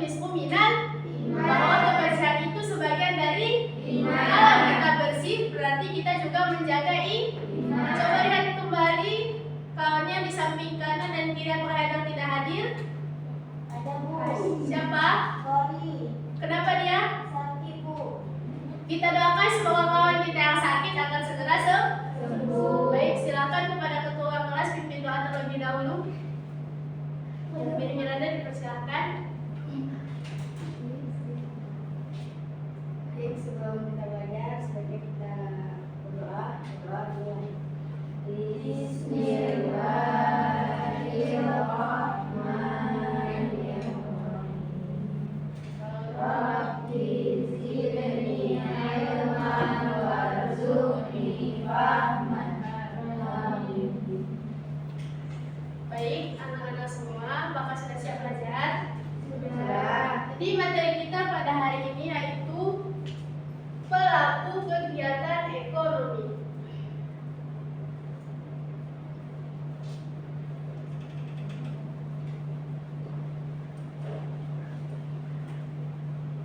nisfu minal bahwa kebersihan itu sebagian dari kalau kita bersih berarti kita juga menjaga iman. Coba lihat kembali kawannya di samping kanan dan kiri yang tidak hadir. Ada Bu. Siapa? Sorry. Kenapa dia? Sakit Bu. Kita doakan semoga kawan kita yang sakit akan segera sembuh. Baik, silakan kepada ketua kelas pimpin doa terlebih dahulu. Bibi Miranda dipersilakan. Baik, sebelum kita belajar, sebaiknya kita berdoa. Berdoa dulu. Bismillahirrahmanirrahim. Rabbi zidni ilman warzuqni fahman. Baik, anak-anak semua, apakah sudah siap belajar? Sudah. Jadi materi kita pada hari ini yaitu pelaku kegiatan ekonomi.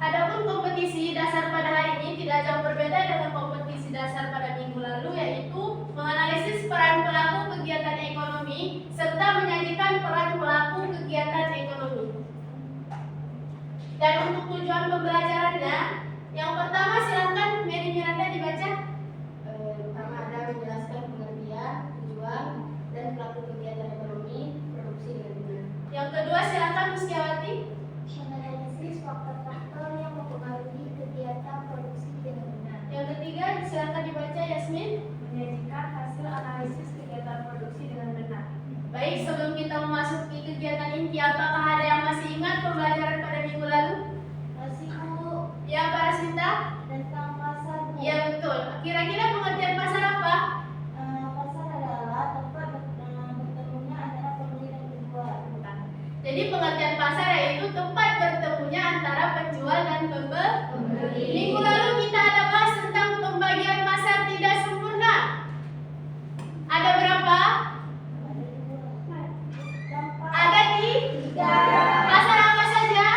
Adapun kompetisi dasar pada hari ini tidak jauh berbeda dengan kompetisi dasar pada minggu lalu, yaitu menganalisis peran pelaku kegiatan ekonomi serta menyajikan peran pelaku kegiatan ekonomi. Dan untuk tujuan pembelajarannya, yang pertama silakan Mary Miranda dibaca. Pertama ada menjelaskan pengertian, tujuan, dan pelaku kegiatan ekonomi produksi dengan benar. Yang kedua silakan Muskiawati. Menganalisis faktor-faktor yang mempengaruhi kegiatan produksi dengan benar. Yang ketiga silakan dibaca Yasmin. Menyajikan hasil analisis kegiatan produksi dengan benar. Baik, sebelum kita memasuki kegiatan inti, apakah ada yang masih ingat pembelajaran pada minggu lalu? Masih Bu, Ya, Pak Rasmita? tentang pasar Bu. Iya, betul. Kira-kira pengertian pasar apa? Pasar adalah tempat bertemunya antara pembeli dan penjual. Jadi pengertian pasar yaitu tempat bertemunya antara penjual dan pembeli. Minggu lalu kita ada bahas tentang pembagian pasar tidak sempurna. Ada berapa? Ada tiga. Pasar apa saja?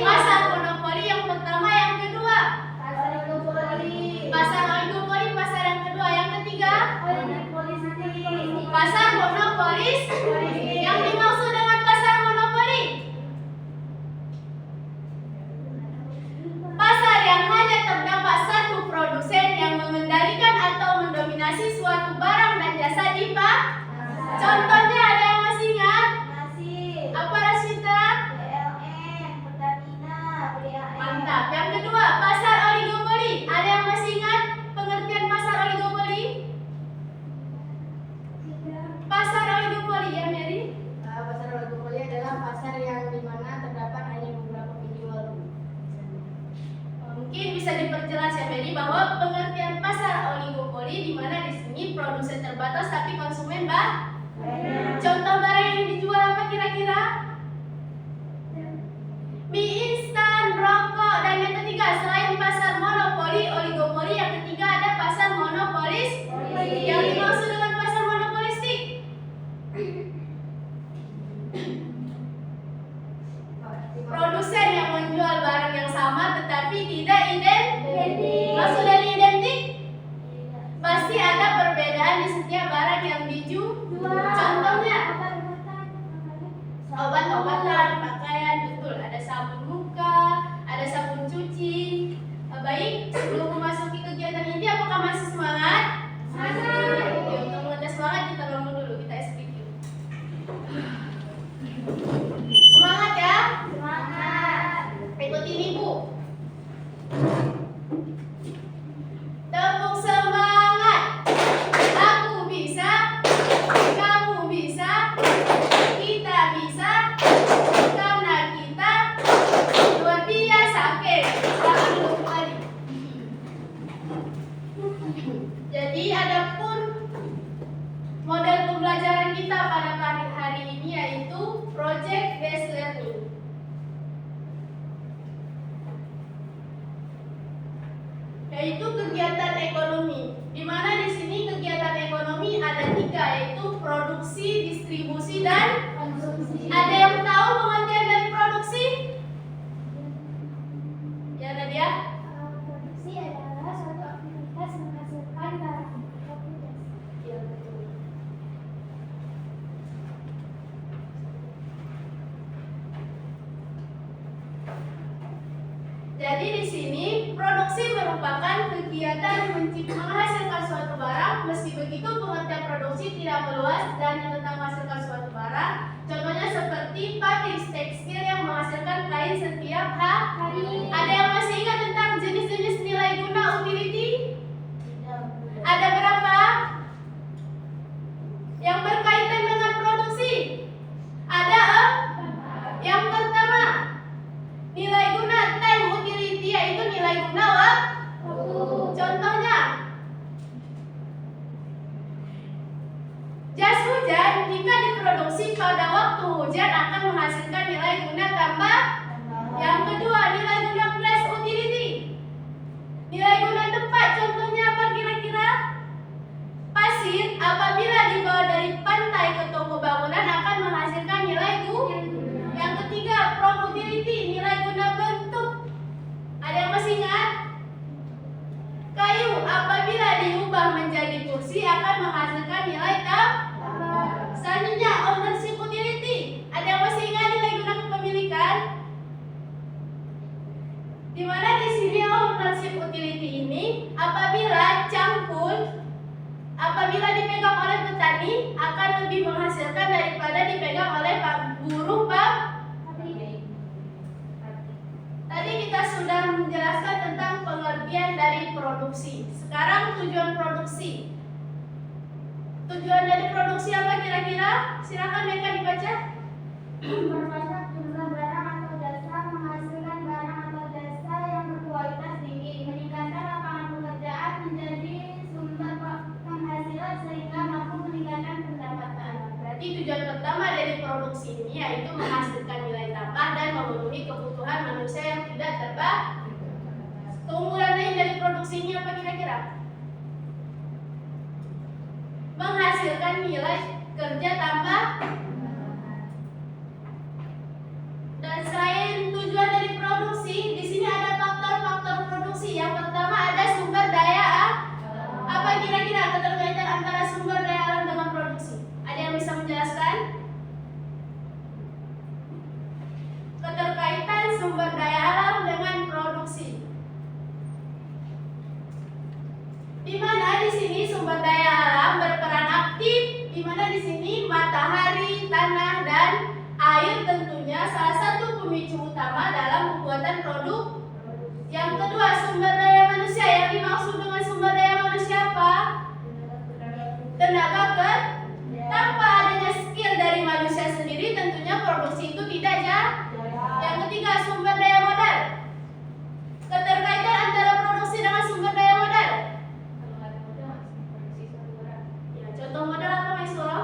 Pasar monopoli yang pertama, yang kedua. Pasar oligopoli, pasar yang kedua, yang ketiga. Pasar monopolis. Yang dimaksud dengan pasar monopoli, pasar yang hanya terdapat satu produsen yang mengendalikan atau mendominasi suatu barang dan jasa di pasar. Contohnya ada yang masih ingat? Apa Rasmita? Mantap. Yang kedua, pasar oligopoli. Ada yang masih ingat pengertian pasar oligopoli? Pasar oligopoli ya, Mary? Pasar oligopoli adalah pasar yang dimana terdapat hanya beberapa penjual. Mungkin bisa diperjelas ya, Mary, bahwa pengertian pasar oligopoli di mana di sini produsen terbatas tapi konsumen banyak. Contoh barang yang dijual apa kira-kira? Mie instan, rokok, dan yang ketiga selain pasar monopoli, oligopoli, yang ketiga ada pasar monopolis. Yang dimaksud dengan pasar monopolistik? Produsen yang menjual barang yang sama tetapi tidak identik. Maksud dari identik? Pasti ada perbedaan di setiap barang yang dijual. Contohnya obat-obatan, pakaian, betul. Ada sabun muka, ada sabun cuci. Baik, sebelum memasuki kegiatan inti, apakah masih semangat? Semangat. Oke, untuk mengetes semangat kita bangun dulu, kita SPQ. Semangat ya. Ikutin Ibu. Tepuk semangat. Aku bisa, kamu bisa, kita bisa, karena kita luar biasa. Oke, silakan dulu kembali. Jadi adapun model pembelajaran kita pada hari ini yaitu project based learning. Yaitu kegiatan ekonomi, di mana di sini kegiatan ekonomi ada tiga, yaitu produksi, distribusi, dan konsumsi. Ada yang tahu pengertian dari produksi? Produksi merupakan kegiatan menghasilkan suatu barang. Meski begitu, pengertian produksi tidak meluas dan tentang menghasilkan suatu barang. Contohnya seperti pabrik tekstil yang menghasilkan kain setiap hari. Ada yang masih ingat tentang jenis-jenis nilai guna utility? Ada berapa? Yang berkaitan dengan produksi? Ada yang pertama, nilai guna time utility, yaitu nilai guna waktu. Contohnya, jas hujan jika diproduksi pada waktu hujan akan menghasilkan nilai guna tambah. Yang kedua, nilai guna plus utility. Nilai guna tempat, contohnya apa kira-kira? Pasir apabila dibawa dari pantai ke toko bangunan akan menghasilkan nilai guna. Yang ketiga, from utility, nilai guna bentuk. Ada yang masih ingat? Kayu apabila diubah menjadi kursi akan menghasilkan nilai tambah. Selanjutnya, ownership utility. Ada yang masih ingat nilai guna kepemilikan? Di mana di sini ownership utility ini apabila dipegang oleh petani akan lebih menghasilkan daripada dipegang oleh buruh pabrik. Tadi kita sudah menjelaskan tentang pengertian dari produksi. Sekarang tujuan produksi. Tujuan dari produksi apa kira-kira? Silakan mereka dibaca. Memperbanyak jumlah barang atau jasa, menghasilkan barang atau jasa yang berkualitas tinggi, meningkatkan lapangan pekerjaan, menjadi sumber penghasilan sehingga mampu meningkatkan pendapatan. Berarti tujuan pertama dari produksi ini yaitu menghasilkan nilai tambah dan memenuhi kebutuhan manusia yang tidak terbatas. Keunggulan lain dari produksi ini apa kira-kira? Menghasilkan nilai kerja tambah. Dan selain tujuan dari produksi, di sini ada faktor-faktor produksi. Yang pertama ada sumber daya. Apa kira-kira keterkaitan antara sumber daya alam dengan produksi? Ada yang bisa menjelaskan? Keterkaitan sumber daya alam dengan produksi. Di mana di sini sumber daya alam berperan aktif, di mana di sini matahari, tanah, dan air tentunya salah satu pemicu utama dalam pembuatan produk. Yang kedua, sumber daya manusia. Yang dimaksud dengan sumber daya manusia apa? Tenaga kerja. Tanpa adanya skill dari manusia sendiri, tentunya produksi itu tidak jalan. Yang ketiga, sumber daya modal. Keterkaitan antara produksi dengan sumber daya modal. Ya, contoh modal apa, Mas Solo?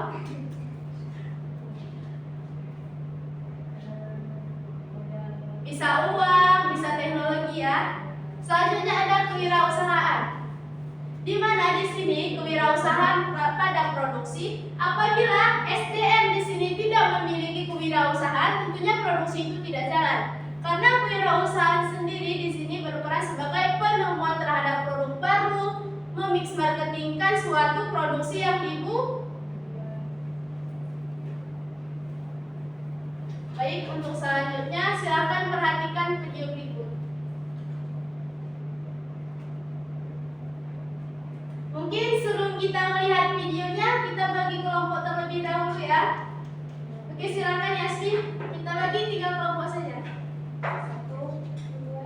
Bisa uang, bisa teknologi ya. Selanjutnya ada kewirausahaan. Di mana di sini kewirausahaan pada produksi, apabila SDM di sini tidak memiliki kewirausahaan, tentunya produksi itu tidak jalan. Karena kewirausahaan sendiri di sini berperan sebagai penemuan terhadap produk baru, memix marketingkan suatu produksi yang dibuat. Baik, untuk selanjutnya silakan perhatikan video berikut. Mungkin sebelum kita melihat videonya, kita bagi kelompok terlebih dahulu ya. Oke, silakan Yasmin. Kita bagi 3 kelompok saja. 1, 2,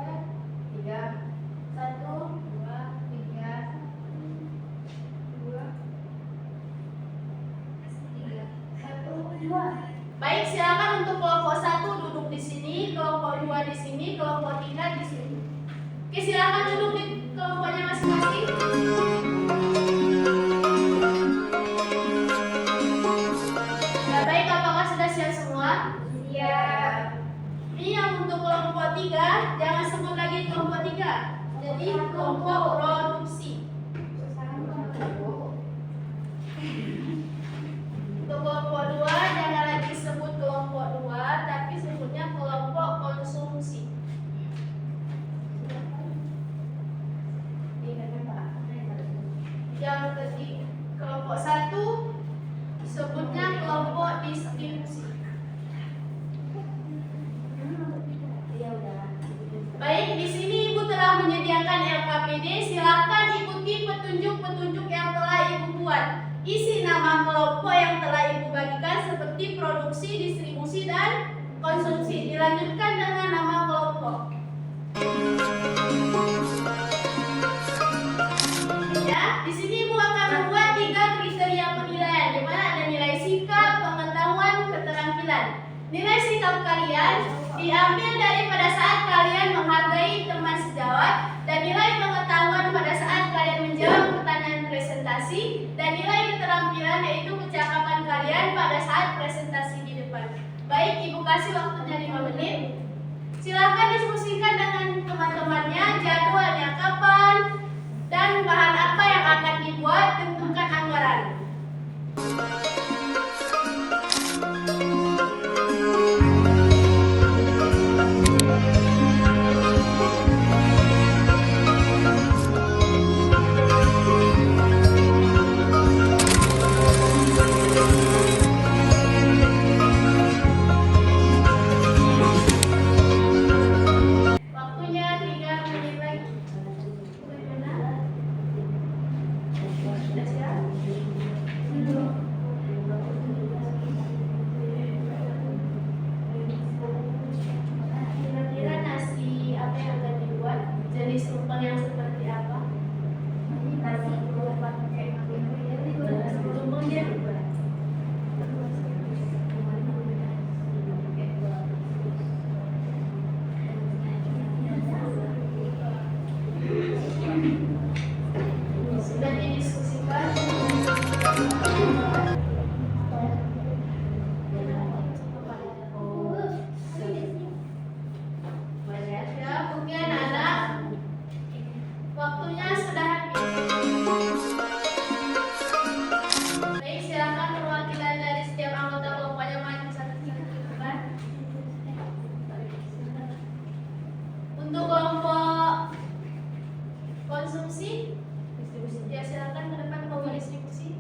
3. 1, 2, 3. 2, 3. 1, 2. Baik, silakan untuk kelompok 1 duduk di sini, kelompok 2 di sini, kelompok 3 di sini. Oke, silakan duduk di kelompoknya masing-masing. Ya, baik, apakah sudah siap semua? Siap. Ini yang untuk kelompok 3, jangan sebut lagi kelompok 3. Jadi kelompok produksi. Untuk kelompok 2 jangan lagi sebut kelompok 2, tapi sebutnya kelompok konsumsi. Yang ketiga, kelompok 1 sebutnya kelompok distribusi. Baik, di sini Ibu telah menyediakan ini, silakan ikuti petunjuk-petunjuk yang telah Ibu buat. Isi nama kelompok yang telah Ibu bagikan seperti produksi, distribusi, dan konsumsi. Dilanjutkan dengan nama kelompok. Ya, di sini Ibu akan membuat 3 kriteria penilaian, di mana ada nilai sikap, pengetahuan, keterampilan. Nilai sikap kalian diambil dari pada saat kalian menghargai teman sejawat, dan nilai pengetahuan pada saat kalian menjawab pertanyaan presentasi, dan nilai keterampilan yaitu kecakapan kalian pada saat presentasi di depan. Baik, Ibu kasih waktunya 5 menit. Silakan diskusikan dengan teman-temannya jadwalnya kapan dan bahan apa yang akan dibuat, tentukan anggaran. Waktunya 3 menit lagi. Bagaimana? Sudah siap? Kira-kira nasi apa yang akan dibuat? Jenis tumpeng yang seperti apa? Nasi tumpeng pakai tumpengnya. Sudah didiskusikan. Ya, kemudian anak, waktunya sudah habis. Baik, silakan perwakilan dari setiap anggota kelompoknya maju satu-satu ke depan. Untuk kelompok konsumsi, ya silakan ke depan kelompok distribusi.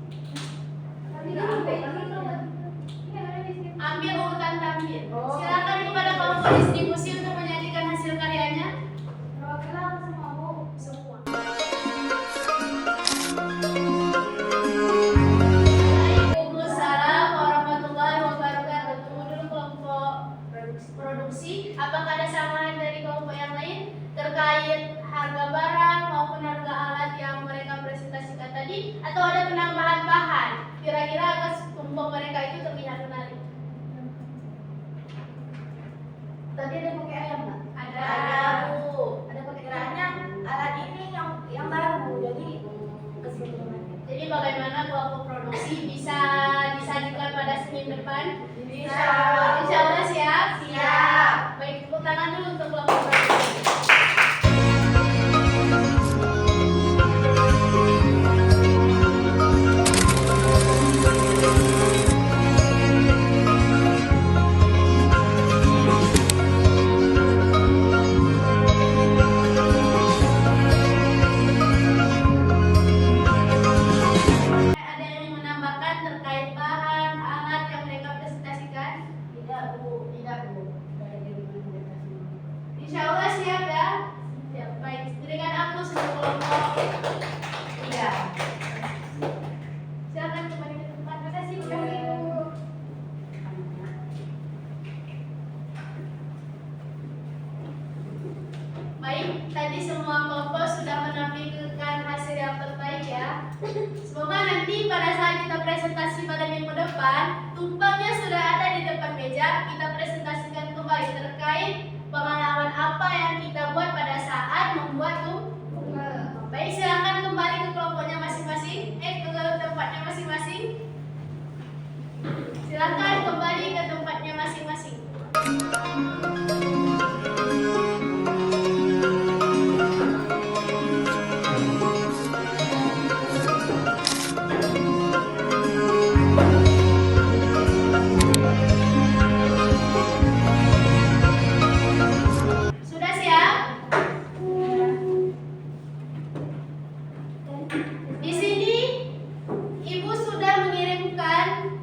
Ambil urutan tampil. Silakan kepada kelompok distribusi untuk menyajikan hasil karyanya. Semua. Waalaikumsalam warahmatullahi wabarakatuh. Tunggu dulu kelompok produksi. Apakah ada samaran dari kelompok yang lain terkait harga barang maupun harga alat yang mereka presentasikan tadi, atau ada penambahan bahan kira-kira agar tumpeng mereka itu terlihat menarik? Tadi ada pakai ayam nggak? Ada. Bu. Ada pakai kiranya alat ini yang baru jadi kesimpulan. Jadi bagaimana kelompok produksi bisa disajikan pada Senin depan? Bisa. Insya Allah siap? Siap. Baik, tepuk tangan dulu untuk kelompok produksi. Ada yang ingin menambahkan terkait bahan, alat yang mereka presentasikan? Tidak bu. Insya Allah siap ya? Siap. Baik, berikan aplaus untuk kelompok 3. Silakan kembali ke tempat. Terima kasih Bu. Baik, tadi semua kelompok sudah menampilkan hasil yang terbaik ya. Semoga nanti pada saat kita presentasi pada minggu depan, tumpengnya sudah ada di depan meja. Kita presentasikan kembali terkait pengalaman apa yang kita buat pada saat membuat tumpeng. Baik, silakan kembali ke kelompoknya masing-masing. Ke tempatnya masing-masing. Silakan kembali ke tempatnya masing-masing. Sudah siap? Di sini Ibu sudah mengirimkan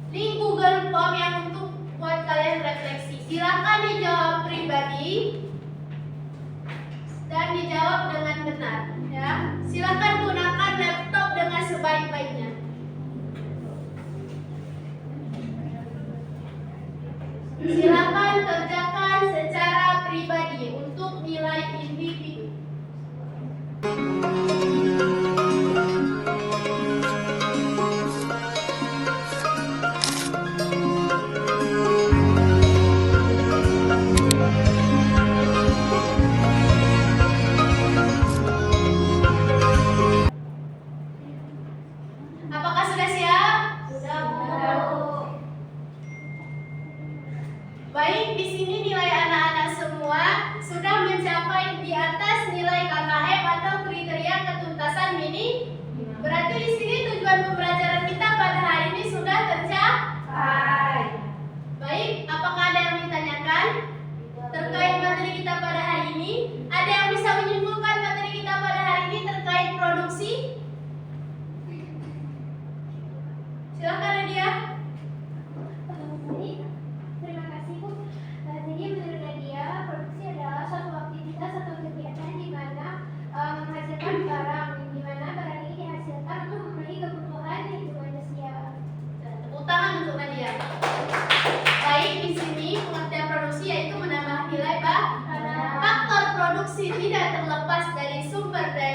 link Google Form yang untuk buat kalian refleksi. Silakan dijawab pribadi dan dijawab dengan benar. Ya, silakan gunakan laptop dengan sebaik-baiknya. Silakan kerjakan secara pribadi untuk nilai individu. Apakah sudah siap? Sudah, Bu. Baik, di sini nilai anak-anak semua sudah mencapai di atas nilai KKM atau kriteria ketuntasan mini. Berarti di sini tujuan pembelajaran kita pada hari ini sudah tercapai. Baik, apakah ada yang ditanyakan terkait materi kita pada hari ini? Ada yang bisa menyimpulkan materi kita pada hari ini terkait produksi? Silakan Nadia. Baik, terima kasih Bu. Jadi menurut Nadia, produksi adalah suatu aktivitas atau kegiatan di mana menghasilkan barang, di mana barang ini dihasilkan untuk memenuhi kebutuhan hidup manusia. Tepuk tangan untuk Nadia. Baik, di sini pengertian produksi yaitu menambah nilai faktor produksi tidak terlepas dari sumber daya